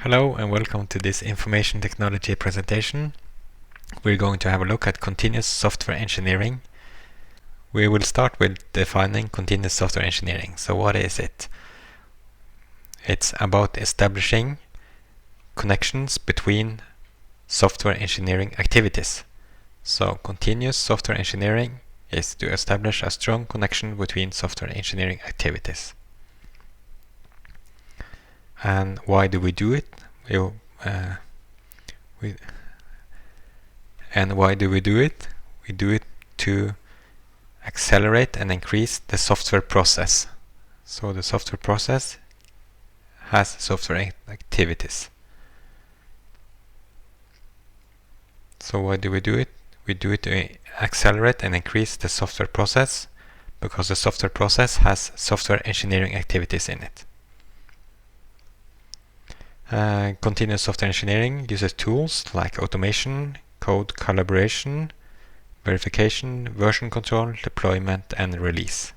Hello and welcome to this information technology presentation. We're going to have a look at continuous software engineering. We will start with defining continuous software engineering. So what is it? It's about establishing connections between software engineering activities. So continuous software engineering is to establish a strong connection between software engineering activities. And why do we do it? And why do we do it? We do it to accelerate and increase the software process. So the software process has software activities. So why do we do it? We do it to accelerate and increase the software process because the software process has software engineering activities in it. Continuous software engineering uses tools like automation, code collaboration, verification, version control, deployment, and release.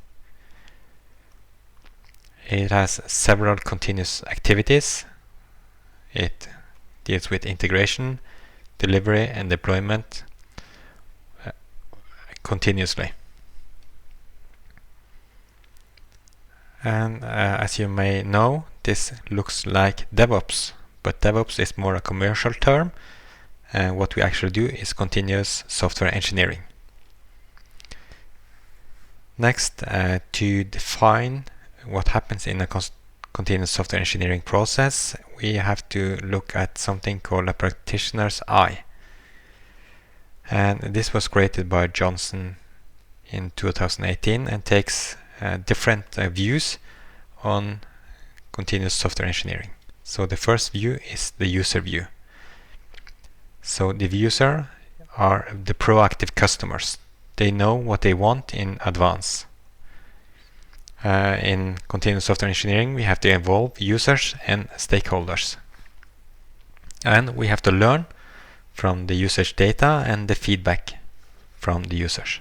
It has several continuous activities. It deals with integration, delivery, and deployment continuously. And as you may know, this looks like DevOps, but DevOps is more a commercial term, and what we actually do is continuous software engineering. Next, to define what happens in a continuous software engineering process, we have to look at something called a practitioner's eye. And this was created by Johnson in 2018 and takes different views on continuous software engineering. So the first view is the user view. So the user are the proactive customers. They know what they want in advance. In continuous software engineering, we have to involve users and stakeholders. And we have to learn from the usage data and the feedback from the users.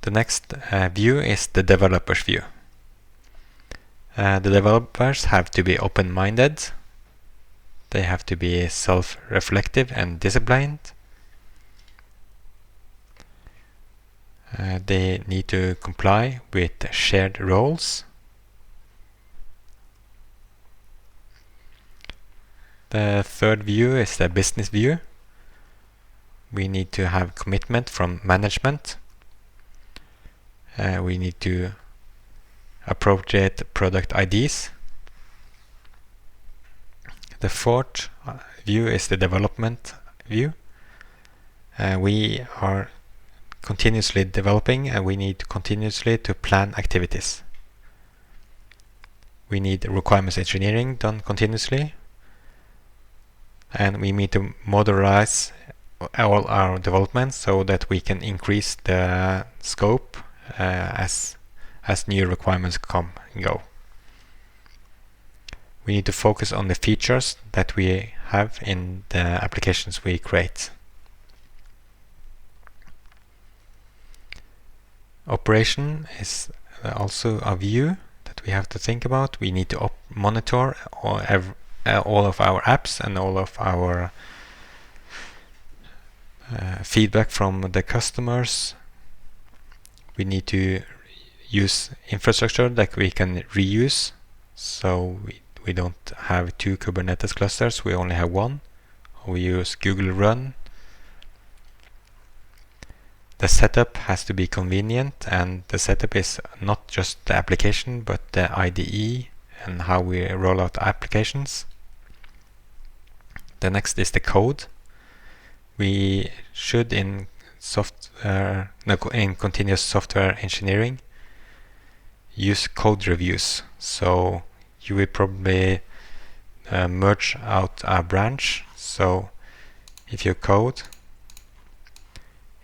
The next view is the developer's view. The developers have to be open-minded. They have to be self-reflective and disciplined. They need to comply with shared roles. The third view is the business view. We need to have commitment from management. We need to appropriate product IDs. The fourth view is the development view. We are continuously developing and we need continuously to plan activities. We need requirements engineering done continuously, and we need to modularize all our developments so that we can increase the scope as new requirements come and go. We need to focus on the features that we have in the applications we create. Operation is also a view that we have to think about. We need to monitor all of our apps and all of our feedback from the customers. We need to use infrastructure that we can reuse, so we don't have two Kubernetes clusters, we only have one. We use Google Run. The setup has to be convenient, and the setup is not just the application but the IDE and how we roll out applications. The next is the code. We should in continuous software engineering use code reviews. So you will probably merge out a branch. So if your code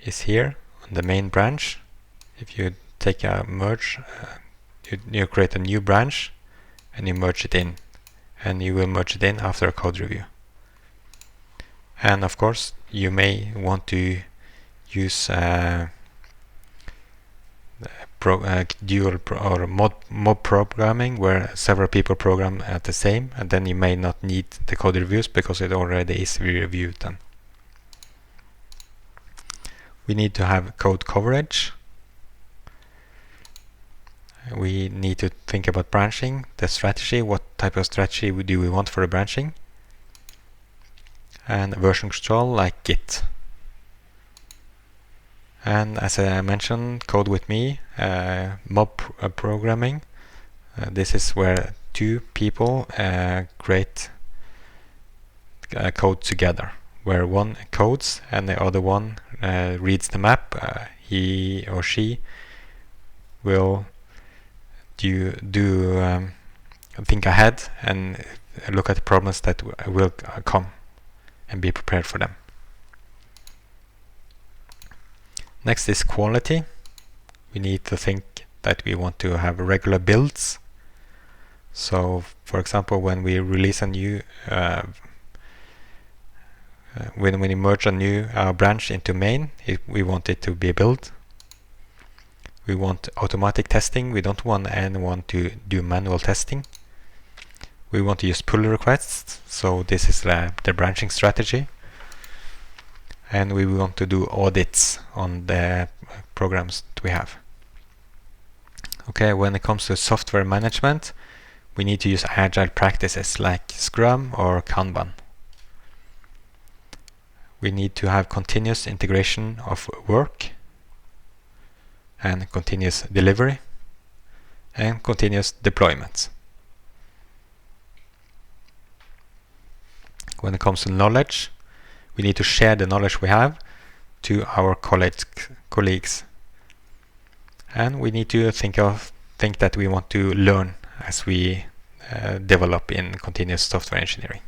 is here on the main branch, if you take a merge, you create a new branch and you merge it in, and you will merge it in after a code review. And of course you may want to use or mob programming, where several people program at the same, and then you may not need the code reviews because it already is reviewed then. We need to have code coverage. We need to think about branching, the strategy, what type of strategy do we want for the branching, and version control like Git. And as I mentioned, code with me, mob programming. This is where two people create code together, where one codes and the other one reads the map. He or she will think ahead and look at the problems that will come and be prepared for them. Next is quality. We need to think that we want to have regular builds. So, for example, when we release a new, when we merge a new branch into main, we want it to be built. We want automatic testing. We don't want anyone to do manual testing. We want to use pull requests. So this is the branching strategy. And we want to do audits on the programs that we have. Okay, when it comes to software management, we need to use agile practices like Scrum or Kanban. We need to have continuous integration of work and continuous delivery and continuous deployment. When it comes to knowledge, we need to share the knowledge we have to our colleagues. And we need to think that we want to learn as we develop in continuous software engineering.